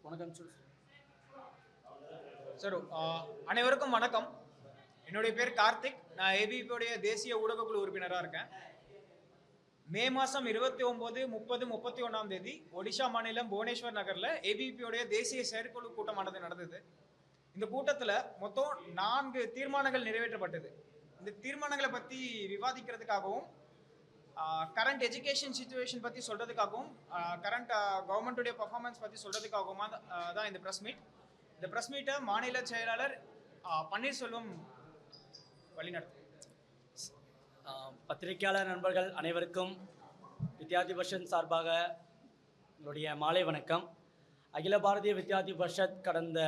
வணக்கம் சார். அனைவருக்கும் வணக்கம். என்னுடைய பேர் கார்த்திக். நான் ஏபிபியோடைய தேசிய ஊடகக்குழு உறுப்பினராக இருக்கேன். மே மாதம் 29, 30, 31ஆம் தேதி ஒடிஷா மாநிலம் புவனேஸ்வர் நகரில் ஏபிபியோடைய தேசிய செயற்குழு கூட்டமானது நடந்தது. இந்த கூட்டத்தில் மொத்தம் 4 தீர்மானங்கள் நிறைவேற்றப்பட்டது. இந்த தீர்மானங்களை பற்றி விவாதிக்கிறதுக்காகவும் கரண்ட் எஜுகேஷன் சிச்சுவேஷன் பற்றி சொல்கிறதுக்காகவும் கரண்ட் கவர்மெண்ட்டுடைய பர்ஃபார்மன்ஸ் பற்றி சொல்கிறதுக்காகவும் தான் இந்த ப்ரெஸ் மீட். இந்த ப்ரெஸ் மீட்டை மாநில செயலாளர் பன்னீர்செல்வம் வழிநடத்தும். பத்திரிகையாளர் நண்பர்கள் அனைவருக்கும் வித்யார்த்தி பரிஷத் சார்பாக என்னுடைய மாலை வணக்கம். அகில பாரதிய வித்யார்த்தி பரிஷத் கடந்த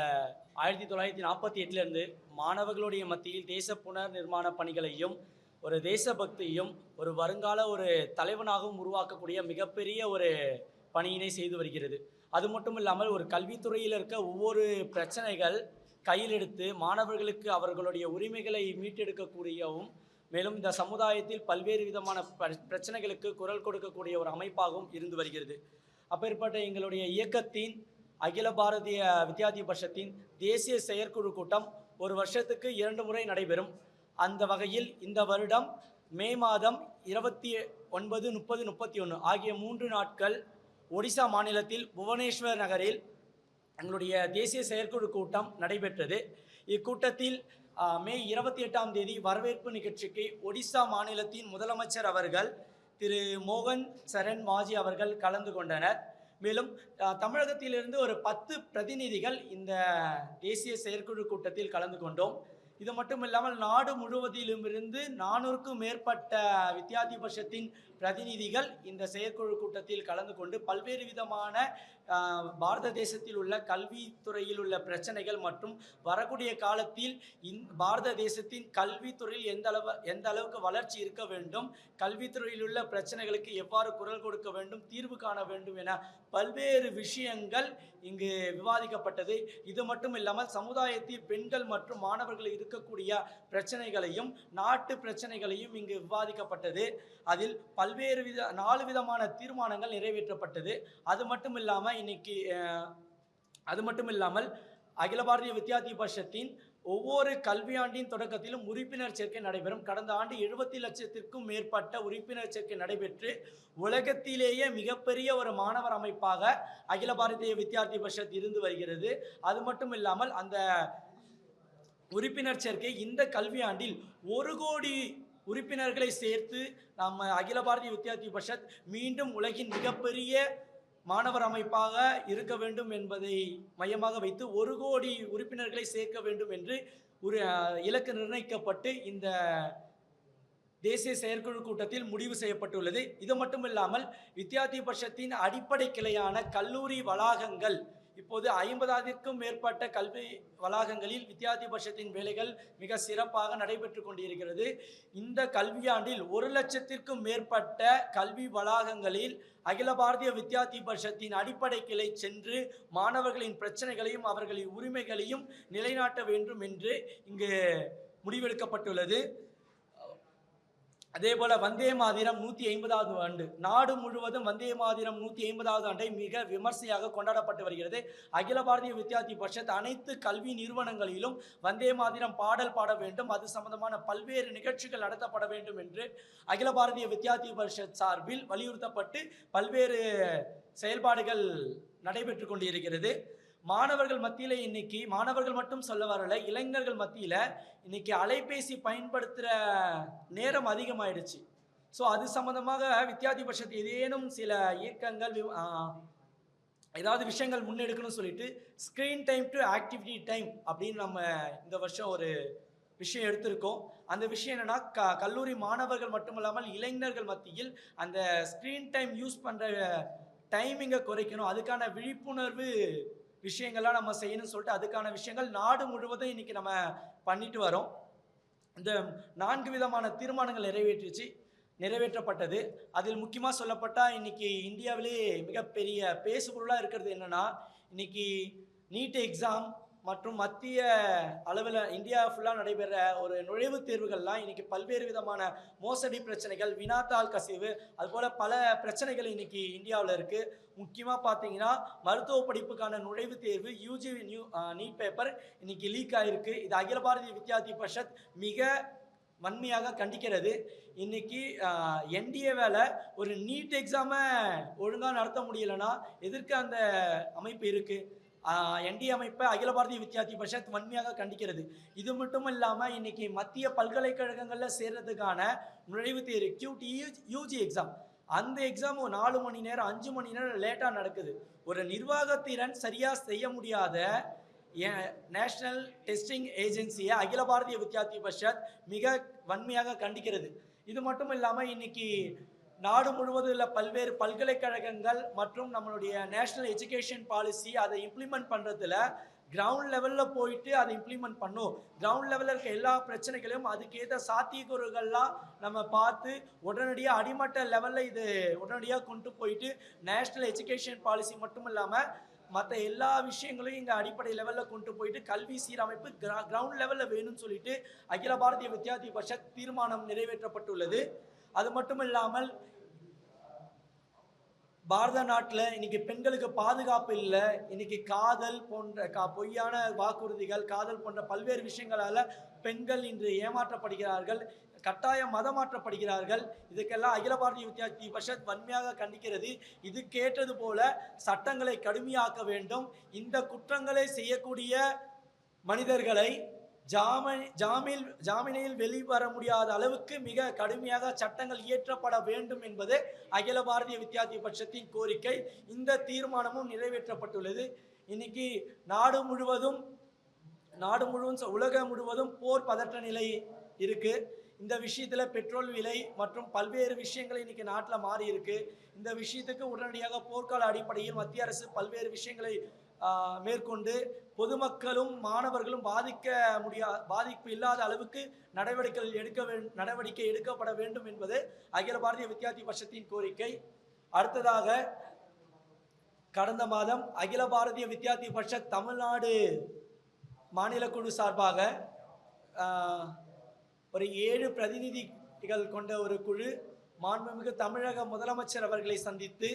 1948 மாணவர்களுடைய மத்தியில் தேச புனர் நிர்மாண பணிகளையும் ஒரு தேசபக்தியும் ஒரு வருங்கால ஒரு தலைவனாகவும் உருவாக்கக்கூடிய மிகப்பெரிய ஒரு பணியினை செய்து வருகிறது. அது மட்டும் இல்லாமல் ஒரு கல்வித்துறையில் இருக்க ஒவ்வொரு பிரச்சனைகள் கையில் எடுத்து மாணவர்களுக்கு அவர்களுடைய உரிமைகளை மீட்டெடுக்கக்கூடியவும் மேலும் இந்த சமுதாயத்தில் பல்வேறு விதமான பிரச்சனைகளுக்கு குரல் கொடுக்கக்கூடிய ஒரு அமைப்பாகவும் இருந்து வருகிறது. அப்பேற்பட்ட எங்களுடைய இயக்கத்தின் அகில பாரதிய வித்யார்த்தி பரிஷத்தின் தேசிய செயற்குழு கூட்டம் ஒரு வருஷத்துக்கு 2 முறை நடைபெறும். அந்த வகையில் இந்த வருடம் மே மாதம் 29, 30, 31 ஆகிய 3 நாட்கள் ஒடிசா மாநிலத்தில் புவனேஸ்வர் நகரில் எங்களுடைய தேசிய செயற்குழு கூட்டம் நடைபெற்றது. இக்கூட்டத்தில் மே 28ஆம் தேதி வரவேற்பு நிகழ்ச்சிக்கு ஒடிசா மாநிலத்தின் முதலமைச்சர் அவர்கள் திரு மோகன் சரண் மாஜி அவர்கள் கலந்து கொண்டனர். மேலும் தமிழகத்திலிருந்து ஒரு 10 பிரதிநிதிகள் இந்த தேசிய செயற்குழு கூட்டத்தில் கலந்து கொண்டோம். இது மட்டும் இல்லாமல் நாடு முழுவதிலுமிருந்து 400க்கும் மேற்பட்ட வித்யார்த்தி பரிஷத்தின் பிரதிநிதிகள் இந்த செயற்குழு கூட்டத்தில் கலந்து கொண்டு பல்வேறு விதமான பாரத தேசத்தில் உள்ள கல்வித்துறையில் உள்ள பிரச்சனைகள் மற்றும் வரக்கூடிய காலத்தில் பாரத தேசத்தின் கல்வித்துறையில் எந்த அளவுக்கு வளர்ச்சி இருக்க வேண்டும், கல்வித்துறையில் உள்ள பிரச்சனைகளுக்கு எவ்வாறு குரல் கொடுக்க வேண்டும், தீர்வு காண வேண்டும் என பல்வேறு விஷயங்கள் இங்கு விவாதிக்கப்பட்டது. இது மட்டும் இல்லாமல் சமுதாயத்தில் பெண்கள் மற்றும் மாணவர்கள் இருக்கக்கூடிய பிரச்சனைகளையும் நாட்டு பிரச்சனைகளையும் இங்கு விவாதிக்கப்பட்டது. அதில் பல்வேறு 4 விதமான தீர்மானங்கள் நிறைவேற்றப்பட்டது. அது மட்டும் இல்லாமல் அகில பாரதிய வித்யார்த்தி பரிஷத்தின் ஒவ்வொரு கல்வியாண்டின் தொடக்கத்திலும் உறுப்பினர் சேர்க்கை நடைபெறும். கடந்த ஆண்டு 70 லட்சத்திற்கும் மேற்பட்ட உறுப்பினர் சேர்க்கை நடைபெற்று உலகத்திலேயே மிகப்பெரிய ஒரு மாணவர் அமைப்பாக அகில பாரதிய வித்யார்த்தி பரிஷத் இருந்து வருகிறது. அது மட்டும் இல்லாமல் அந்த உறுப்பினர் சேர்க்கை இந்த கல்வியாண்டில் 1 கோடி உறுப்பினர்களை சேர்த்து நம்ம அகில பாரதிய வித்யார்த்தி பரிஷத் மீண்டும் உலகின் மிகப்பெரிய மாணவர் அமைப்பாக இருக்க வேண்டும் என்பதை மையமாக வைத்து 1 கோடி உறுப்பினர்களை சேர்க்க வேண்டும் என்று ஒரு இலக்கு நிர்ணயிக்கப்பட்டு இந்த தேசிய செயற்குழு கூட்டத்தில் முடிவு செய்யப்பட்டுள்ளது. இது மட்டும் இல்லாமல் வித்யார்த்தி பரிஷத்தின் அடிப்படை கிளையான கல்லூரி வளாகங்கள் இப்போது 50,000க்கும் மேற்பட்ட கல்வி வளாகங்களில் வித்யார்த்தி பரிஷத்தின் வேலைகள் மிக சிறப்பாக நடைபெற்று கொண்டிருக்கிறது. இந்த கல்வியாண்டில் 1 லட்சத்திற்கும் மேற்பட்ட கல்வி வளாகங்களில் அகில பாரதிய வித்யார்த்தி பரிஷத்தின் அடிப்படை கிளை சென்று மாணவர்களின் பிரச்சனைகளையும் அவர்களின் உரிமைகளையும் நிலைநாட்ட வேண்டும் என்று இங்கு முடிவெடுக்கப்பட்டுள்ளது. அதேபோல வந்தே மாதிரம் 150வது ஆண்டு நாடு முழுவதும் வந்தே மாதிரம் 150வது ஆண்டை மிக விமர்சையாக கொண்டாடப்பட்டு வருகிறது. அகில பாரதிய வித்யார்த்தி பரிஷத் அனைத்து கல்வி நிறுவனங்களிலும் வந்தே மாதிரம் பாடல் பாட வேண்டும், அது சம்பந்தமான பல்வேறு நிகழ்ச்சிகள் நடத்தப்பட வேண்டும் என்று அகில பாரதிய வித்யார்த்தி பரிஷத் சார்பில் வலியுறுத்தப்பட்டு பல்வேறு செயல்பாடுகள் நடைபெற்று கொண்டிருக்கிறது. மாணவர்கள் மத்தியில் இன்னைக்கு மாணவர்கள் மட்டும் சொல்ல வரல, இளைஞர்கள் மத்தியில் இன்னைக்கு அலைபேசி பயன்படுத்துகிற நேரம் அதிகமாயிடுச்சு. ஸோ அது சம்பந்தமாக வித்யார்த்தி பரிஷத் ஏதேனும் சில இயக்கங்கள் ஏதாவது விஷயங்கள் முன்னெடுக்கணும்னு சொல்லிட்டு screen time to activity time அப்படின்னு நம்ம இந்த வருஷம் ஒரு விஷயம் எடுத்திருக்கோம். அந்த விஷயம் என்னன்னா கல்லூரி மாணவர்கள் மட்டும் இல்லாமல் இளைஞர்கள் மத்தியில் அந்த ஸ்க்ரீன் டைம் யூஸ் பண்ணுற டைமிங்கை குறைக்கணும், அதுக்கான விழிப்புணர்வு விஷயங்கள்லாம் நம்ம செய்யணும்னு சொல்லிட்டு அதுக்கான விஷயங்கள் நாடு முழுவதும் இன்னைக்கு நம்ம பண்ணிட்டு வரோம். இந்த 4 விதமான தீர்மானங்கள் நிறைவேற்றப்பட்டது. அதில் முக்கியமாக சொல்லப்பட்டால் இன்னைக்கு இந்தியாவிலே மிகப்பெரிய பேசுபொருளாக இருக்கிறது என்னன்னா, இன்னைக்கு நீட் எக்ஸாம் மற்றும் மத்திய அளவில் இந்தியா ஃபுல்லாக நடைபெற ஒரு நுழைவுத் தேர்வுகள்லாம் இன்னைக்கு பல்வேறு விதமான மோசடி பிரச்சனைகள், வினாத்தாள் கசிவு, அதுபோல் பல பிரச்சனைகள் இன்னைக்கு இந்தியாவில் இருக்குது. முக்கியமாக பார்த்தீங்கன்னா மருத்துவ படிப்புக்கான நுழைவுத் தேர்வு யூஜி நீட் பேப்பர் இன்னைக்கு லீக் ஆகிருக்கு. இது அகில பாரதிய வித்யார்த்தி பரிஷத் மிக வன்மையாக கண்டிக்கிறது. இன்னைக்கு என்டிஏவால் ஒரு நீட் எக்ஸாமை ஒழுங்காக நடத்த முடியலைன்னா எதற்கு அந்த அமைப்பு இருக்குது? என்டிஏ அமைப்பை அகில பாரதிய வித்யார்த்தி பரிஷத் வன்மையாக கண்டிக்கிறது. இது மட்டும் இல்லாமல் இன்னைக்கு மத்திய பல்கலைக்கழகங்களில் சேர்றதுக்கான நுழைவுத் தேர்வு QT யூஜி எக்ஸாம், அந்த எக்ஸாம் 4 மணி நேரம் 5 மணி நேரம் லேட்டாக நடக்குது. ஒரு நிர்வாகத்திறன் சரியாக செய்ய முடியாத நேஷனல் டெஸ்டிங் ஏஜென்சியை அகில பாரதிய வித்யார்த்தி பரிஷத் மிக வன்மையாக கண்டிக்கிறது. இது மட்டும் இல்லாமல் இன்னைக்கு நாடு முழுவதும் உள்ள பல்வேறு பல்கலைக்கழகங்கள் மற்றும் நம்மளுடைய நேஷனல் எஜுகேஷன் பாலிசி அதை இம்ப்ளிமெண்ட் பண்ணுறதுல கிரவுண்ட் லெவலில் போயிட்டு அதை இம்ப்ளிமெண்ட் பண்ணும். கிரவுண்ட் லெவலில் இருக்க எல்லா பிரச்சனைகளையும் அதுக்கேற்ற சாத்தியக்கூறுகள்லாம் நம்ம பார்த்து உடனடியாக அடிமட்ட லெவலில் இது உடனடியாக கொண்டு போயிட்டு நேஷ்னல் எஜுகேஷன் பாலிசி மட்டும் இல்லாமல் மற்ற எல்லா விஷயங்களையும் இங்கே அடிப்படை லெவலில் கொண்டு போயிட்டு கல்வி சீரமைப்பு கிரவுண்ட் லெவலில் வேணும்னு சொல்லிட்டு அகில பாரதிய வித்யார்த்தி பரிஷத் தீர்மானம் நிறைவேற்றப்பட்டுள்ளது. அது மட்டும் இல்லாமல் பாரத நாட்டில் இன்னைக்கு பெண்களுக்கு பாதுகாப்பு இல்லை. இன்னைக்கு காதல் போன்ற பொய்யான வாக்குறுதிகள், காதல் போன்ற பல்வேறு விஷயங்களால் பெண்கள் இன்று ஏமாற்றப்படுகிறார்கள், கட்டாயம் மதமாற்றப்படுகிறார்கள். இதுக்கெல்லாம் அகில பாரதிய வித்யார்த்தி பரிஷத் வன்மையாக கண்டிக்கிறது. இதுக்கேற்றது போல சட்டங்களை கடுமையாக்க வேண்டும். இந்த குற்றங்களை செய்யக்கூடிய மனிதர்களை ஜாமீனில் வெளிவர முடியாத அளவுக்கு மிக கடுமையாக சட்டங்கள் இயற்றப்பட வேண்டும் என்பது அகில பாரதிய வித்யார்த்தி பரிஷத்தின் கோரிக்கை. இந்த தீர்மானமும் நிறைவேற்றப்பட்டுள்ளது. இன்னைக்கு நாடு முழுவதும் உலகம் முழுவதும் போர் பதற்ற நிலை இருக்கு. இந்த விஷயத்தில் பெட்ரோல் விலை மற்றும் பல்வேறு விஷயங்கள் இன்னைக்கு நாட்டில் மாறி இருக்கு. இந்த விஷயத்துக்கு உடனடியாக போர்க்கால அடிப்படையில் மத்திய அரசு பல்வேறு விஷயங்களை மேற்கொண்டு பொதுமக்களும் மாணவர்களும் பாதிப்பு இல்லாத அளவுக்கு நடவடிக்கை எடுக்கப்பட வேண்டும் என்பது அகில பாரதிய வித்யார்த்தி பரிஷத்தின் கோரிக்கை. அடுத்ததாக, கடந்த மாதம் அகில பாரதிய வித்யார்த்தி பரிஷத் தமிழ்நாடு மாநில குழு சார்பாக ஒரு 7 பிரதிநிதிகள் கொண்ட ஒரு குழு மாண்புமிகு தமிழக முதலமைச்சர் அவர்களை சந்தித்து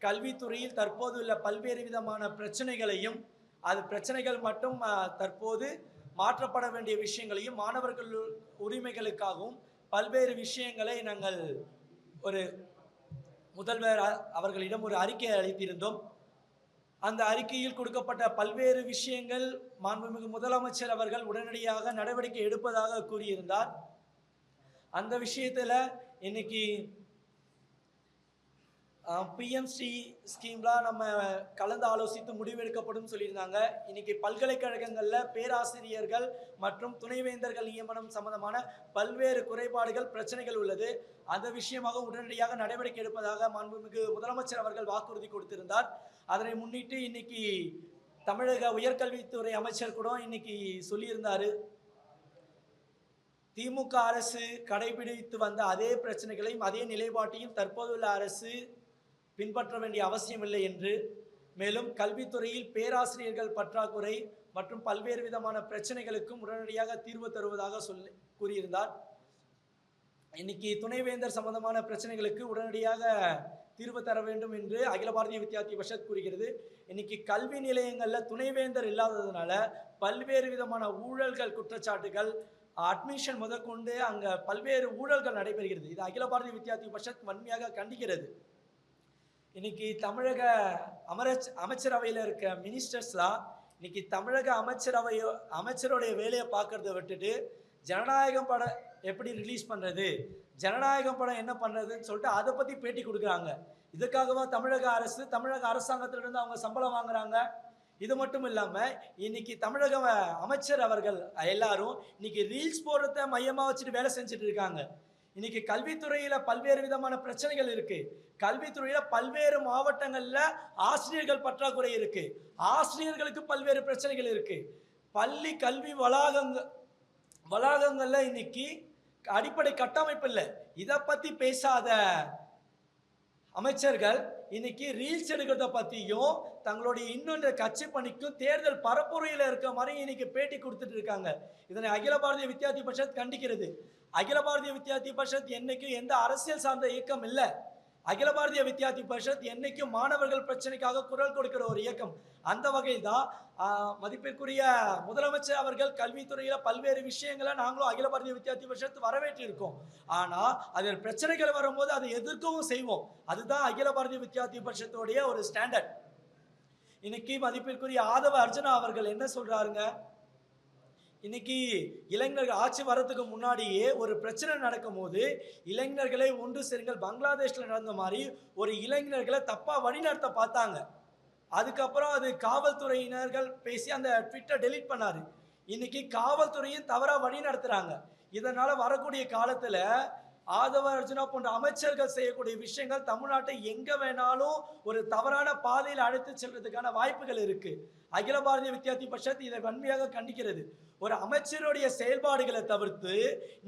கல்வித்துறையில் தற்போது உள்ள பல்வேறு விதமான பிரச்சனைகளையும், அது பிரச்சனைகள் மட்டும் தற்போது மாற்றப்பட வேண்டிய விஷயங்களையும், மாணவர்கள் உரிமைகளுக்காகவும் பல்வேறு விஷயங்களை நாங்கள் ஒரு முதல்வர் அவர்களிடம் ஒரு அறிக்கை அளித்திருந்தோம். அந்த அறிக்கையில் கொடுக்கப்பட்ட பல்வேறு விஷயங்கள் மாண்புமிகு முதலமைச்சர் அவர்கள் உடனடியாக நடவடிக்கை எடுப்பதாக கூறியிருந்தார். அந்த விஷயத்தில் இன்னைக்கு பிஎம்சி ஸ்கீம்லாம் நம்ம கலந்து ஆலோசித்து முடிவெடுக்கப்படும் சொல்லியிருந்தாங்க. இன்னைக்கு பல்கலைக்கழகங்களில் பேராசிரியர்கள் மற்றும் துணைவேந்தர்கள் நியமனம் சம்பந்தமான பல்வேறு குறைபாடுகள், பிரச்சனைகள் உள்ளது. அந்த விஷயமாக உடனடியாக நடவடிக்கை எடுப்பதாக மாண்புமிகு முதலமைச்சர் அவர்கள் வாக்குறுதி கொடுத்திருந்தார். அதனை முன்னிட்டு இன்னைக்கு தமிழக உயர்கல்வித்துறை அமைச்சர் கூட இன்னைக்கு சொல்லியிருந்தார், திமுக அரசு கடைபிடித்து வந்த அதே பிரச்சனைகளையும் அதே நிலைப்பாட்டையும் தற்போதுள்ள அரசு பின்பற்ற வேண்டிய அவசியம் இல்லை என்று, மேலும் கல்வித்துறையில் பேராசிரியர்கள் பற்றாக்குறை மற்றும் பல்வேறு விதமான பிரச்சனைகளுக்கும் உடனடியாக தீர்வு தருவதாக கூறியிருந்தார். இன்னைக்கு துணைவேந்தர் சம்பந்தமான பிரச்சனைகளுக்கு உடனடியாக தீர்வு தர வேண்டும் என்று அகில பாரதிய வித்யார்த்தி பரிஷத் கூறுகிறது. இன்னைக்கு கல்வி நிலையங்களில் துணைவேந்தர் இல்லாததுனால பல்வேறு விதமான ஊழல்கள், குற்றச்சாட்டுகள், அட்மிஷன் முதற்கொண்டு அங்கே பல்வேறு ஊழல்கள் நடைபெறுகிறது. இது அகில பாரதிய வித்யார்த்தி பரிஷத் வன்மையாக கண்டிக்கிறது. இன்னைக்கு தமிழக அமைச்சரவையில் இருக்க மினிஸ்டர்ஸ்லாம் இன்னைக்கு தமிழக அமைச்சருடைய வேலையை பார்க்கறத விட்டுட்டு ஜனநாயகம் படம் எப்படி ரிலீஸ் பண்ணுறது, ஜனநாயகம் படம் என்ன பண்ணுறதுன்னு சொல்லிட்டு அதை பற்றி பேட்டி கொடுக்குறாங்க. இதுக்காகவா தமிழக அரசாங்கத்திலிருந்து அவங்க சம்பளம் வாங்குறாங்க? இது மட்டும் இல்லாமல் இன்னைக்கு தமிழக அமைச்சர் அவர்கள் எல்லாரும் இன்னைக்கு ரீல்ஸ் போடுறத மையமாக வச்சுட்டு வேலை செஞ்சுட்டு இருக்காங்க. இன்னைக்கு கல்வித்துறையில் பல்வேறு விதமான பிரச்சனைகள் இருக்கு. கல்வித்துறையில் பல்வேறு மாவட்டங்களில் ஆசிரியர்கள் பற்றாக்குறை இருக்கு. ஆசிரியர்களுக்கு பல்வேறு பிரச்சனைகள் இருக்கு. பள்ளி கல்வி வளாகங்கள்ல இன்னைக்கு அடிப்படை கட்டமைப்பு இல்லை. இதை பற்றி பேசாத அமைச்சர்கள் இன்னைக்கு ரீல்ஸ் எடுக்கிறத பற்றியும் தங்களுடைய இன்னொன்று கட்சி பணிக்கும் தேர்தல் பரப்புரையில் இருக்க மாதிரி இன்னைக்கு பேட்டி கொடுத்துட்டு இருக்காங்க. இதனை அகில பாரதிய வித்யார்த்தி பரிஷத் கண்டிக்கிறது. அகில பாரதிய வித்யார்த்தி பரிஷத் என்னைக்கும் எந்த அரசியல் சார்ந்த இயக்கம் இல்லை. அகில பாரதிய வித்யார்த்தி பரிஷத் என்னைக்கும் மாணவர்கள் பிரச்சனைக்காக குரல் கொடுக்கிற ஒரு இயக்கம். அந்த வகையில் தான் மதிப்பிற்குரிய முதலமைச்சர் அவர்கள் கல்வித்துறையில பல்வேறு விஷயங்களை நாங்களும் அகில பாரதிய வித்யார்த்தி பரிஷத் வரவேற்று இருக்கோம். ஆனா அதில் பிரச்சனைகள் வரும்போது அதை எதிர்க்கவும் செய்வோம். அதுதான் அகில பாரதிய வித்யார்த்தி பரிஷத்துடைய ஒரு ஸ்டாண்டர்ட். இன்னைக்கு மதிப்பிற்குரிய ஆதவ அர்ஜுனா அவர்கள் என்ன சொல்றாருங்க, இன்னைக்கு இளைஞர்கள் ஆட்சி வரதுக்கு முன்னாடியே ஒரு பிரச்சனை நடக்கும் போது இளைஞர்களை ஒன்று சேருங்கள், பங்களாதேஷ்ல நடந்த மாதிரி ஒரு இளைஞர்களை தப்பா வழிநடத்த பார்த்தாங்க. அதுக்கப்புறம் அது காவல்துறையினர்கள் பேசி அந்த ட்விட்டர் டெலீட் பண்ணாரு. இன்னைக்கு காவல்துறையும் தவறா வழி நடத்துறாங்க. இதனால வரக்கூடிய காலத்துல ஆதவ அர்ஜுனா போன்ற அமைச்சர்கள் செய்யக்கூடிய விஷயங்கள் தமிழ்நாட்டை எங்க வேணாலும் ஒரு தவறான பாதையில் அழைத்து செல்றதுக்கான வாய்ப்புகள் இருக்கு. அகில பாரதிய வித்யார்த்தி பரிஷத் இதை வன்மையாக கண்டிக்கிறது. ஒரு அமைச்சருடைய செயல்பாடுகளை தவிர்த்து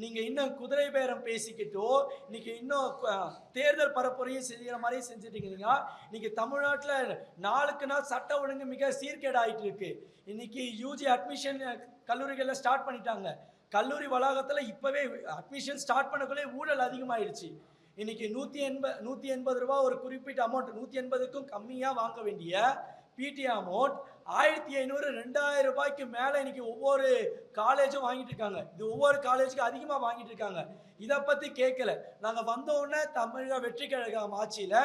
நீங்க இன்னும் குதிரை பேரம் பேசிக்கிட்டோ இன்னைக்கு இன்னும் தேர்தல் பரப்புரையும் செய்கிற மாதிரி செஞ்சுட்டீங்கன்னா இன்னைக்கு தமிழ்நாட்டில் நாளுக்கு நாள் சட்ட ஒழுங்கு மிக சீர்கேடாயிட்டு இருக்கு. இன்னைக்கு யூஜி அட்மிஷன் கல்லூரிகளில் ஸ்டார்ட் பண்ணிட்டாங்க. கல்லூரி வளாகத்தில் இப்போவே அட்மிஷன் ஸ்டார்ட் பண்ணக்குள்ளே ஊழல் அதிகமாகிடுச்சு. இன்னைக்கு 180 ரூபா ஒரு குறிப்பிட்ட அமௌண்ட், 180க்கும் கம்மியாக வாங்க வேண்டிய பிடி அமௌண்ட் 1500 2000 ரூபாய்க்கு மேலே இன்னைக்கு ஒவ்வொரு காலேஜும் வாங்கிட்டு இருக்காங்க. இது ஒவ்வொரு காலேஜுக்கும் அதிகமாக வாங்கிட்டு இருக்காங்க. இதை பற்றி கேட்கல. நாங்கள் வந்தோடனே தமிழக வெற்றி கழகம் ஆட்சியில்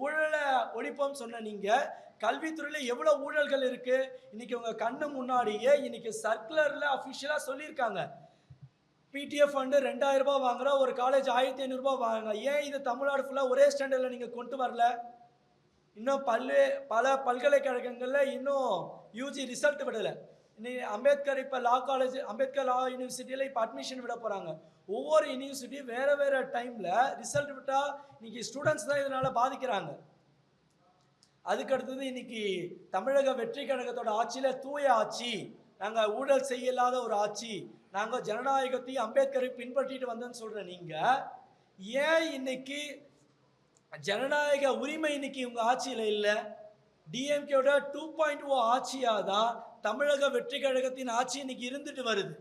ஊழலை ஒழிப்போம் சொன்ன நீங்கள் கல்வித்துறையில் எவ்வளோ ஊழல்கள் இருக்கு இன்னைக்கு உங்கள் கண்ணு முன்னாடியே இன்னைக்கு சர்க்குலரில் அஃபிஷியலாக சொல்லியிருக்காங்க. பிடிஎஃப் ஃபண்டு 2000 ரூபாய் வாங்குற ஒரு காலேஜ் 1500 ரூபாய் வாங்க. ஏன் இது தமிழ்நாடு ஃபுல்லாக ஒரே ஸ்டாண்டர்டில் நீங்கள் கொண்டு வரல? இன்னும் பல பல்கலைக்கழகங்களில் இன்னும் யூஜி ரிசல்ட் விடலை. இன்னைக்கு அம்பேத்கர் இப்போ லா காலேஜ், அம்பேத்கர் லா யூனிவர்சிட்டியில் இப்போ அட்மிஷன் விட போகிறாங்க. ஒவ்வொரு யூனிவர்சிட்டி வேறு டைமில் ரிசல்ட் விட்டால் இன்னைக்கு ஸ்டூடெண்ட்ஸ் தான் இதனால் பாதிக்கிறாங்க. அதுக்கடுத்தது இன்னைக்கு தமிழக வெற்றி கழகத்தோட ஆட்சியில் தூய ஆட்சி, நாங்கள் ஊழல் செய்யலாத ஒரு ஆட்சி, நாங்கள் ஜனநாயகத்தையும் அம்பேத்கரை பின்பற்றிட்டு வந்தோன்னு சொல்கிற நீங்கள் ஏன் இன்னைக்கு ஜனநாயக உரிமை இன்னைக்கு உங்க ஆட்சியில் இல்லை? டிஎம்கேட 2.0 ஆட்சியாக தான் தமிழக வெற்றி கழகத்தின் ஆட்சி இன்னைக்கு இருந்துட்டு வருது.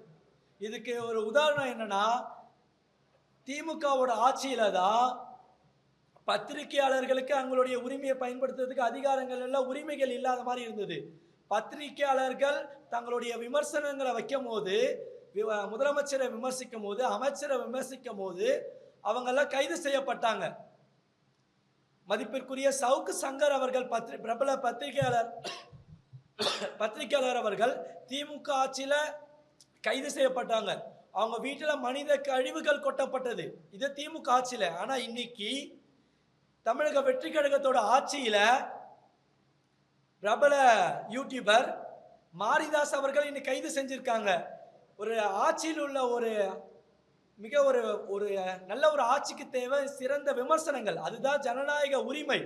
இதுக்கு ஒரு உதாரணம் என்னன்னா, திமுகவோட ஆட்சியில தான் பத்திரிகையாளர்களுக்கு அவங்களுடைய உரிமையை பயன்படுத்துறதுக்கு அதிகாரங்கள் எல்லாம் உரிமைகள் இல்லாத மாதிரி இருந்தது. பத்திரிகையாளர்கள் தங்களுடைய விமர்சனங்களை வைக்கும் போது, முதலமைச்சரை விமர்சிக்கும் போது, அமைச்சரை விமர்சிக்கும் போது அவங்கெல்லாம் கைது செய்யப்பட்டாங்க. மதிப்பிற்குரிய சவுக்கு சங்கர் அவர்கள் பிரபல பத்திரிகையாளர் அவர்கள் திமுக ஆட்சியில் கைது செய்யப்பட்டாங்க. அவங்க வீட்டில் மனித கழிவுகள் கொட்டப்பட்டது. இது திமுக ஆட்சியில். ஆனால் இன்னைக்கு தமிழக வெற்றி கழகத்தோட ஆட்சியில் பிரபல யூடியூபர் மாரிதாஸ் அவர்கள் இன்னைக்கு கைது செஞ்சிருக்காங்க. ஒரு ஆட்சியில் உள்ள ஒரு மிக ஒரு நல்ல ஒரு ஆட்சிக்கு தேவை சிறந்த விமர்சனங்கள். அதுதான் ஜனநாயக உரிமை.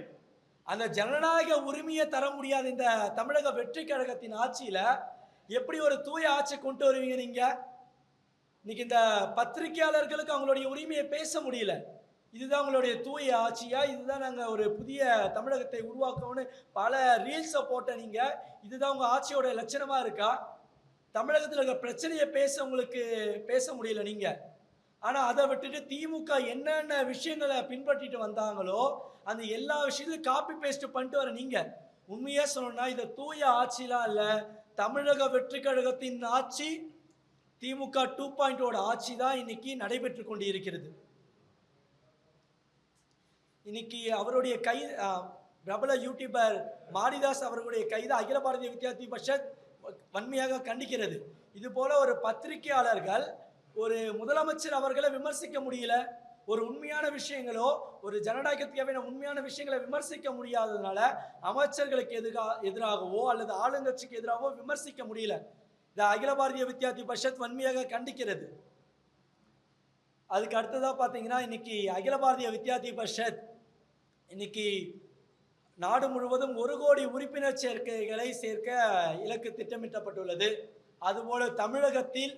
அந்த ஜனநாயக உரிமையை தர முடியாத இந்த தமிழக வெற்றி கழகத்தின் ஆட்சியில் எப்படி ஒரு தூய ஆட்சி கொண்டு வருவீங்க நீங்க? இன்னைக்கு இந்த பத்திரிகையாளர்களுக்கு அவங்களுடைய உரிமையை பேச முடியல. இதுதான் உங்களுடைய தூய ஆட்சியா? இதுதான் நாங்கள் ஒரு புதிய தமிழகத்தை உருவாக்கணும்னு பல ரீல்ஸை போட்ட நீங்கள் இதுதான் உங்கள் ஆட்சியோட லட்சணமாக இருக்கா? தமிழகத்தில் இருக்க பிரச்சனையை உங்களுக்கு பேச முடியல நீங்கள். ஆனால் அதை விட்டுட்டு திமுக என்னென்ன விஷயங்களை பின்பற்றிட்டு வந்தாங்களோ அந்த எல்லா விஷயத்தையும் காப்பி பேஸ்ட் பண்ணிட்டு வர நீங்கள் உண்மையாக சொல்லணும்னா இதை தூய ஆட்சிலாம் இல்லை, தமிழக வெற்றி கழகத்தின் ஆட்சி, திமுக 2.0 ஆட்சி தான் இன்னைக்கு நடைபெற்று கொண்டு இருக்கிறது. இன்னைக்கு அவருடைய பிரபல யூடியூபர் மாரிதாஸ் அவர்களுடைய கைது அகில பாரதிய வித்யார்த்தி பரிஷத் வன்மையாக கண்டிக்கிறது. இது போல ஒரு பத்திரிகையாளர்கள் ஒரு முதலமைச்சர் அவர்களை விமர்சிக்க முடியல, ஒரு உண்மையான விஷயங்களோ ஒரு ஜனநாயகத்துக்கு தேவையான உண்மையான விஷயங்களை விமர்சிக்க முடியாததுனால அமைச்சர்களுக்கு எதிராகவோ அல்லது ஆளுங்கட்சிக்கு எதிராகவோ விமர்சிக்க முடியல. இந்த அகில பாரதிய வித்யார்த்தி பரிஷத் வன்மையாக கண்டிக்கிறது. அதுக்கு அடுத்ததாக பார்த்தீங்கன்னா இன்னைக்கு அகில பாரதிய வித்யார்த்தி பரிஷத் இன்னைக்கு நாடு முழுவதும் 1 கோடி உறுப்பினர் சேர்க்கைகளை சேர்க்க இலக்கு திட்டமிட்டப்பட்டுள்ளது. அதுபோல தமிழகத்தில்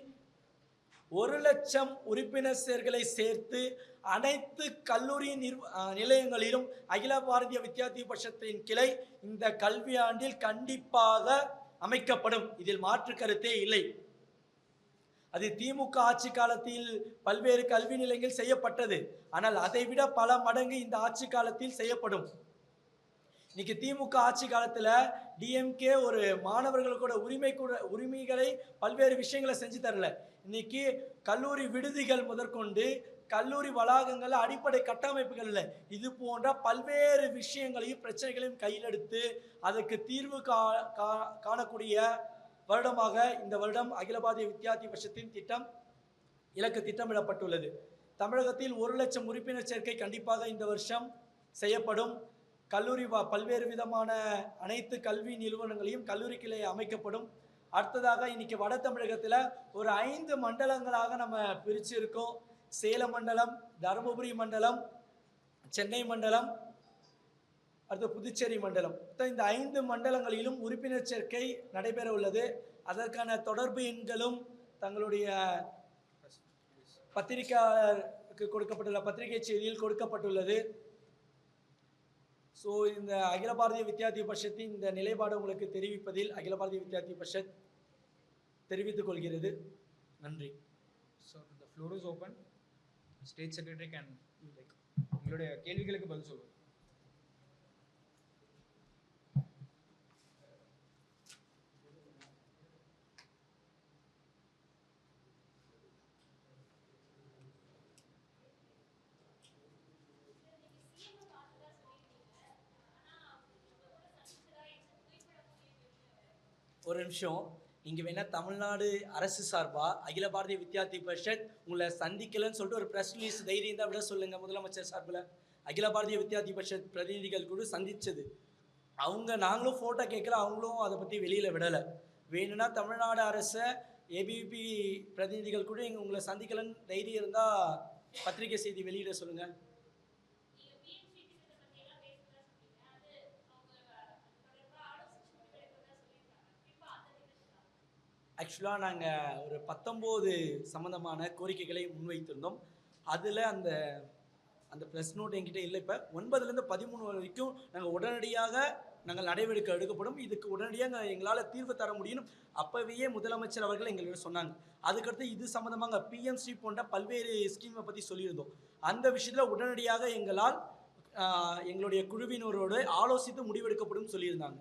1,00,000 உறுப்பினர் சேர்களை சேர்த்து அனைத்து கல்லூரி நிலையங்களிலும் அகில பாரதிய வித்யார்த்தி பரிஷத்தின் கிளை இந்த கல்வியாண்டில் கண்டிப்பாக அமைக்கப்படும். இதில் மாற்று கருத்தே இல்லை. அது திமுக ஆட்சி காலத்தில் பல்வேறு கல்வி நிலையங்கள் செய்யப்பட்டது. ஆனால் அதைவிட பல மடங்கு இந்த ஆட்சி காலத்தில் செய்யப்படும். இன்னைக்கு திமுக ஆட்சி காலத்துல டிஎம்கே ஒரு மாணவர்களோட உரிமைகளை பல்வேறு விஷயங்களை செஞ்சு தரல. இன்னைக்கு கல்லூரி விடுதிகள் முதற்கொண்டு கல்லூரி வளாகங்கள் அடிப்படை கட்டமைப்புகள் இல்லை. இது போன்ற பல்வேறு விஷயங்களையும் பிரச்சனைகளையும் கையில் எடுத்து அதற்கு தீர்வு காணக்கூடிய வருடமாக இந்த வருடம் அகில பாரதிய வித்யார்த்தி பரிஷத்தின் இலக்கு திட்டமிடப்பட்டுள்ளது. தமிழகத்தில் 1,00,000 உறுப்பினர் சேர்க்கை கண்டிப்பாக இந்த வருஷம் செய்யப்படும். கல்லூரி பல்வேறு விதமான அனைத்து கல்வி நிறுவனங்களையும் கல்லூரி கிளை அமைக்கப்படும். அடுத்ததாக இன்னைக்கு வட தமிழகத்தில் ஒரு 5 மண்டலங்களாக நம்ம பிரிச்சு இருக்கோம். சேலம் மண்டலம், தருமபுரி மண்டலம், சென்னை மண்டலம், அடுத்து புதுச்சேரி மண்டலம். இந்த 5 மண்டலங்களிலும் உறுப்பினர் சேர்க்கை நடைபெற உள்ளது. அதற்கான தொடர்பு எண்களும் தங்களுடைய பத்திரிகைக்கு கொடுக்கப்பட்டுள்ள பத்திரிகை செய்தியில் கொடுக்கப்பட்டுள்ளது. ஸோ இந்த அகில பாரதிய வித்யார்த்தி பரிஷத்தின் இந்த நிலைப்பாடு உங்களுக்கு தெரிவிப்பதில் அகில பாரதிய வித்யார்த்தி பரிஷத் தெரிவித்துக் கொள்கிறது. நன்றி. So the floor is open. State secretary can உங்களுடைய கேள்விகளுக்கு பதில் சொல்லுவோம். ஒரு நிமிஷம். நீங்கள் வேணால் தமிழ்நாடு அரசு சார்பாக அகில பாரதிய வித்யார்த்தி பரிஷத் உங்களை சந்திக்கலன்னு சொல்லிட்டு ஒரு ப்ரெஸ் ரிலீஸ் தைரியம் தான் விட சொல்லுங்கள். முதலமைச்சர் சார்பில் அகில பாரதிய வித்யார்த்தி பரிஷத் பிரதிநிதிகள் கூட சந்தித்தது நாங்களும் ஃபோட்டோ கேட்கல, அவங்களும் அதை பற்றி வெளியில் விடலை. வேணும்னா தமிழ்நாடு அரசை ஏபிபி பிரதிநிதிகள் கூட உங்களை சந்திக்கலன்னு தைரியம் இருந்தால் பத்திரிகை செய்தி வெளியிட சொல்லுங்கள். ஆக்சுவலாக நாங்கள் ஒரு 19 சம்மந்தமான கோரிக்கைகளை முன்வைத்திருந்தோம். அதில் அந்த ப்ரெஸ் நோட் என்கிட்ட இல்லை. இப்போ 9லேருந்து 13 வரைக்கும் நாங்கள் உடனடியாக நடவடிக்கை எடுக்கப்படும். இதுக்கு உடனடியாக எங்களால் தீர்வு தர முடியும் அப்போவே முதலமைச்சர் அவர்கள் எங்களிடம் சொன்னாங்க. அதுக்கடுத்து இது சம்மந்தமாக பிஎம்ஸ்ரீ போன்ற பல்வேறு ஸ்கீமை பற்றி சொல்லியிருந்தோம். அந்த விஷயத்தில் உடனடியாக எங்களால் எங்களுடைய குழுவினரோடு ஆலோசித்து முடிவெடுக்கப்படும் சொல்லியிருந்தாங்க.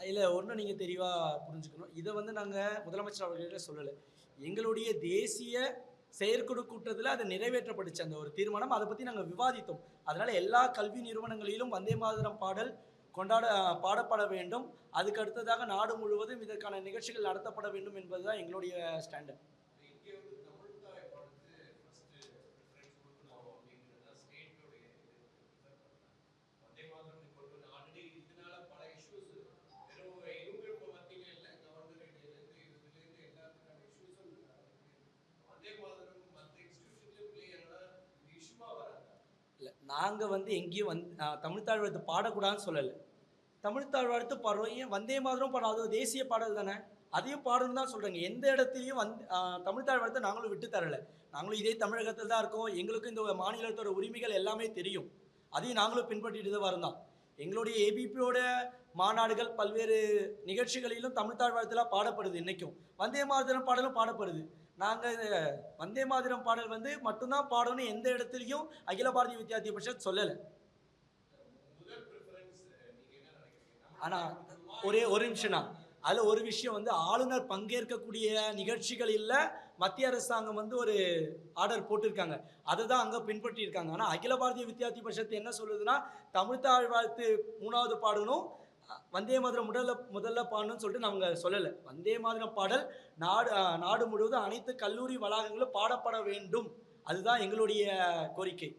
இல்லை ஒன்றும் நீங்கள் தெளிவாக புரிஞ்சுக்கணும். இதை நாங்கள் முதலமைச்சர் அவர்களிடம் சொல்லலை. எங்களுடைய தேசிய செயற்குழு கூட்டத்தில் அது நிறைவேற்றப்பட்டுச்சு அந்த ஒரு தீர்மானம். அதை பற்றி நாங்கள் விவாதித்தோம். அதனால் எல்லா கல்வி நிறுவனங்களிலும் வந்தே மாதரம் பாடல் பாடப்பட வேண்டும். அதுக்கு அடுத்ததாக நாடு முழுவதும் இதற்கான நிகழ்ச்சிகள் நடத்தப்பட வேண்டும் என்பதுதான் எங்களுடைய ஸ்டாண்டர்ட். நாங்கள் எங்கேயும் தமிழ்த்தாழ்வாழ்த்து பாடக்கூடாதுன்னு சொல்லலை. தமிழ்த்தாழ்வாழ்த்து பாடுறோம். ஏன் வந்தே மாதிரம் பாடாதோ தேசிய பாடல் தானே, அதையும் பாடணும்னு தான் சொல்கிறேங்க. எந்த இடத்துலையும் தமிழ்த்தாழ்வாழ்த்தை நாங்களும் விட்டு தரலை. நாங்களும் இதே தமிழகத்தில் தான் இருக்கோம். எங்களுக்கும் இந்த மாநிலத்தோட உரிமைகள் எல்லாமே தெரியும். அதையும் நாங்களும் பின்பற்றிட்டு தான் வரணும். எங்களுடைய ஏபிபியோட மாநாடுகள் பல்வேறு நிகழ்ச்சிகளிலும் தமிழ்த்தாழ்வாழ்த்துலாம் பாடப்படுது. இன்றைக்கும் வந்தே மாதிரம் பாடலும் பாடப்படுது. நாங்கள் வந்தே மாதிரம் பாடல் மட்டும்தான் பாடணும் எந்த இடத்துலையும் அகில பாரதிய வித்யார்த்தி பரிஷத் சொல்லலை. ஆனால் ஒரு நிமிஷம்னா அதில் ஒரு விஷயம் ஆளுநர் பங்கேற்கக்கூடிய நிகழ்ச்சிகள் இல்லை. மத்திய அரசாங்கம் ஒரு ஆர்டர் போட்டிருக்காங்க, அதை தான் அங்கே பின்பற்றியிருக்காங்க. ஆனால் அகில பாரதிய வித்யார்த்தி பரிஷத் என்ன சொல்லுதுன்னா தமிழ்த்தாழ்வாழ்த்து 3வது பாடணும், வந்தே மாதிரம் முதல்ல பாடணும்னு சொல்லிட்டு நாங்கள் சொல்லலை. வந்தே மாதிரம் பாடல் நாடு முழுவதும் அனைத்து கல்லூரி வளாகங்களும் பாடப்பட வேண்டும். அதுதான் எங்களுடைய கோரிக்கை.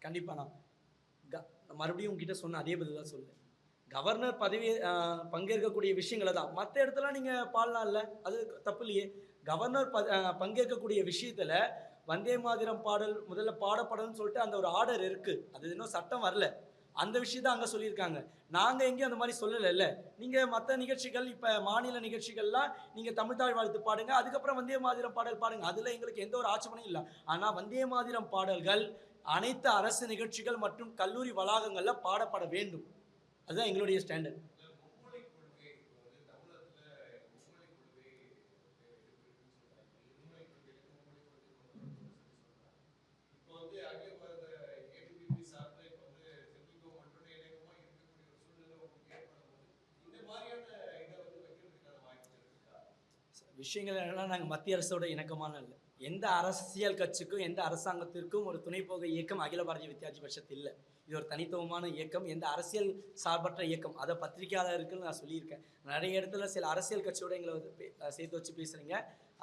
கண்டிப்பாக நான் மறுபடியும் உங்ககிட்ட சொன்ன அதே பதில் தான் சொல்லுவேன். கவர்னர் பதவி பங்கேற்கக்கூடிய விஷயங்களை தான். மற்ற இடத்துல நீங்கள் பாடலாம்ல, அது தப்பு இல்லையே. கவர்னர் பங்கேற்கக்கூடிய விஷயத்தில் வந்தே மாதிரம் பாடல் முதல்ல பாடப்படணும்னு சொல்லிட்டு அந்த ஒரு ஆர்டர் இருக்குது. அது இன்னும் சட்டம் வரல. அந்த விஷயத்தை அங்கே சொல்லியிருக்காங்க. நாங்கள் எங்கேயும் அந்த மாதிரி சொல்லலைல்ல. நீங்கள் மற்ற நிகழ்ச்சிகள், இப்போ மாநில நிகழ்ச்சிகள்லாம் நீங்கள் தமிழ்தாய் வாழ்த்து பாடுங்க, அதுக்கப்புறம் வந்தே மாதிரம் பாடல் பாடுங்க. அதில் எங்களுக்கு எந்த ஒரு ஆட்சேபனையும் இல்லை. ஆனால் வந்தே மாதிரம் பாடல்கள் அனைத்து அரசு நிகழ்ச்சிகள் மற்றும் கல்லூரி வளாகங்களில் பாடப்பட வேண்டும். அதுதான் எங்களுடைய ஸ்டாண்டர்ட். விஷயங்கள் என்னன்னா, நாங்கள் மத்திய அரசோட இணக்கமான இல்லை. எந்த அரசியல் கட்சிக்கும் எந்த அரசாங்கத்திற்கும் ஒரு துணை போக இயக்கம் அகில பாரதிய வித்யார்த்தி பரிஷத் இல்லை. இது ஒரு தனித்துவமான இயக்கம், எந்த அரசியல் சார்பற்ற இயக்கம். அதை பத்திரிகையாளருக்குன்னு நான் சொல்லியிருக்கேன். நிறைய இடத்துல சில அரசியல் கட்சியோட எங்களை சேர்த்து வச்சு பேசுகிறீங்க,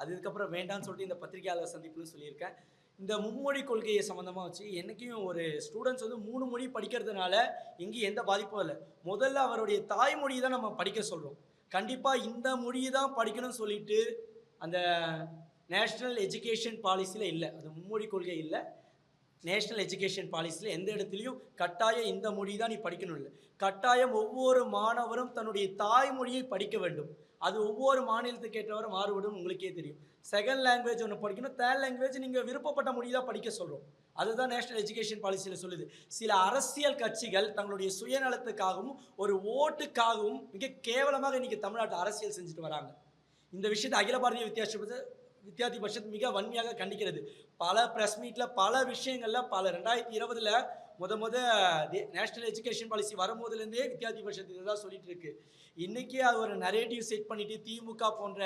அதுக்கப்புறம் வேண்டான்னு சொல்லிட்டு இந்த பத்திரிகையாளர் சந்திப்புன்னு சொல்லியிருக்கேன். இந்த மும்மொழி கொள்கையை சம்மந்தமாக வச்சு என்றைக்கும் ஒரு ஸ்டூடெண்ட்ஸ் 3 மொழி படிக்கிறதுனால எங்கேயும் எந்த பாதிப்பும் இல்லை. முதல்ல அவருடைய தாய்மொழியை தான் நம்ம படிக்க சொல்கிறோம். கண்டிப்பாக இந்த மொழியை தான் படிக்கணும்னு சொல்லிட்டு அந்த நேஷ்னல் எஜுகேஷன் பாலிசியில் இல்லை. அது மும்மொழி கொள்கை இல்லை. நேஷ்னல் எஜுகேஷன் பாலிசியில் எந்த இடத்துலையும் கட்டாயம் இந்த மொழி தான் நீ படிக்கணும் இல்லை. கட்டாயம் ஒவ்வொரு மாணவரும் தன்னுடைய தாய்மொழியை படிக்க வேண்டும். அது ஒவ்வொரு மாநிலத்துக்கு ஏற்றவரை மாறுபடும், உங்களுக்கே தெரியும். செகண்ட் லாங்குவேஜ் ஒன்று படிக்கணும், தேர்ட் லாங்குவேஜ் நீங்கள் விருப்பப்பட்ட மொழி தான் படிக்க சொல்கிறோம். அதுதான் நேஷனல் எஜுகேஷன் பாலிசியில் சொல்லுது. சில அரசியல் கட்சிகள் தங்களுடைய சுயநலத்துக்காகவும் ஒரு ஓட்டுக்காகவும் மிக கேவலமாக இன்றைக்கி தமிழ்நாட்டு அரசியல் செஞ்சுட்டு வராங்க. இந்த விஷயத்தை அகில பாரதிய வித்யார்த்தி பரிஷத் மிக வன்மையாக கண்டிக்கிறது. பல ப்ரெஸ் மீட்டில் பல விஷயங்களில் 2020 நேஷனல் எஜுகேஷன் பாலிசி வரும்போதுலேருந்தே வித்யார்த்தி பரிஷத் இதை தான் சொல்லிட்டு இருக்கு. இன்றைக்கி அது ஒரு நரேட்டிவ் செட் பண்ணிவிட்டு திமுக போன்ற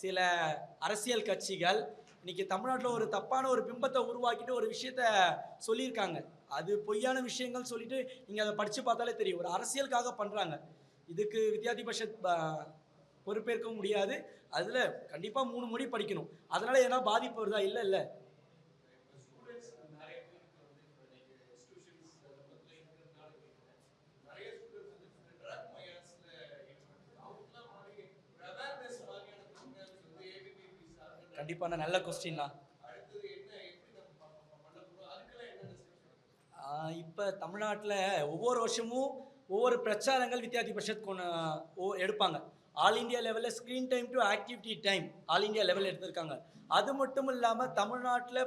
சில அரசியல் கட்சிகள் இன்றைக்கி தமிழ்நாட்டில் ஒரு தப்பான ஒரு பிம்பத்தை உருவாக்கிட்டு ஒரு விஷயத்த சொல்லியிருக்காங்க. அது பொய்யான விஷயங்கள் சொல்லிட்டு நீங்கள் அதை படித்து பார்த்தாலே தெரியும். ஒரு அரசியலுக்காக பண்ணுறாங்க. இதுக்கு வித்யார்த்தி பரிஷத் பொறுப்பேற்கவும் முடியாது. அதில் கண்டிப்பாக 3 மொழி படிக்கணும். அதனால் ஏன்னா பாதிப்பு வருதா? இல்லை இல்லை. கண்டிப்பான நல்ல கொஸ்டின் தான். இப்போ தமிழ்நாட்டில் ஒவ்வொரு வருஷமும் ஒவ்வொரு பிரச்சாரங்கள் வித்யார்த்தி பரிஷத் எடுப்பாங்க. ஆல் இண்டியா லெவலில் screen time to activity time all India லெவலில் எடுத்திருக்காங்க. அது மட்டும் இல்லாமல் தமிழ்நாட்டில்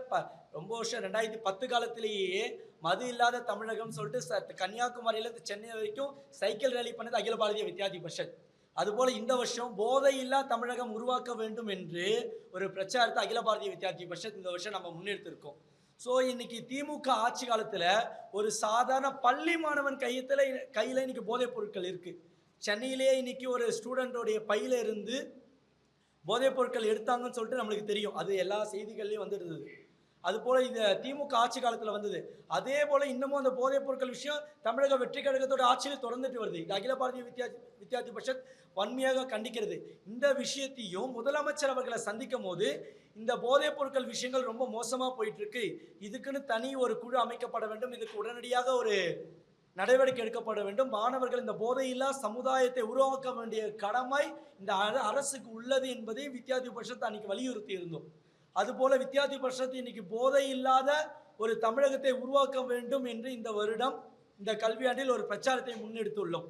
ரொம்ப வருஷம் 2010 காலத்திலேயே மது இல்லாத தமிழகம் சொல்லிட்டு கன்னியாகுமரியிலேருந்து சென்னை வரைக்கும் சைக்கிள் ரேலி பண்ணது அகில பாரதிய வித்யார்த்தி பரிஷத். அதுபோல் இந்த வருஷம் போதையில்லா தமிழகம் உருவாக்க வேண்டும் என்று ஒரு பிரச்சாரத்தை அகில பாரதிய வித்யார்த்தி பரிஷத் இந்த வருஷம் நம்ம முன்னெடுத்திருக்கோம். ஸோ இன்னைக்கு திமுக ஆட்சி காலத்தில் ஒரு சாதாரண பள்ளி மாணவன் கையில் இன்னைக்கு போதைப் பொருட்கள் இருக்குது. சென்னையிலேயே இன்னைக்கு ஒரு ஸ்டூடெண்டோடைய பையில இருந்து போதைப் பொருட்கள் எடுத்தாங்கன்னு சொல்லிட்டு நம்மளுக்கு தெரியும். அது எல்லா செய்திகள்லையும் வந்துருந்தது. அதுபோல் இந்த திமுக ஆட்சி காலத்தில் வந்தது. அதே போல் இன்னமும் அந்த போதைப் பொருட்கள் விஷயம் தமிழக வெற்றி கழகத்தோட ஆட்சியில் தொடர்ந்துட்டு வருது. இது அகில பாரதிய வித்யார்த்தி பரிஷத் வன்மையாக கண்டிக்கிறது. இந்த விஷயத்தையும் முதலமைச்சர் அவர்களை சந்திக்கும் போது இந்த போதைப் பொருட்கள் விஷயங்கள் ரொம்ப மோசமாக போயிட்டு இருக்கு, இதுக்குன்னு தனி ஒரு குழு அமைக்கப்பட வேண்டும், இதுக்கு உடனடியாக ஒரு நடவடிக்கை எடுக்கப்பட வேண்டும், மாணவர்கள் இந்த போதையில்லா சமுதாயத்தை உருவாக்க வேண்டிய கடமை இந்த அரசுக்கு உள்ளது என்பதை வித்யார்த்தி பரிஷத் அன்னைக்கு வலியுறுத்தி இருந்தோம். அதுபோல வித்யார்த்தி பரிஷத் இன்னைக்கு போதை இல்லாத ஒரு தமிழகத்தை உருவாக்க வேண்டும் என்று இந்த வருடம் இந்த கல்வியாண்டில் ஒரு பிரச்சாரத்தை முன்னெடுத்துள்ளோம்.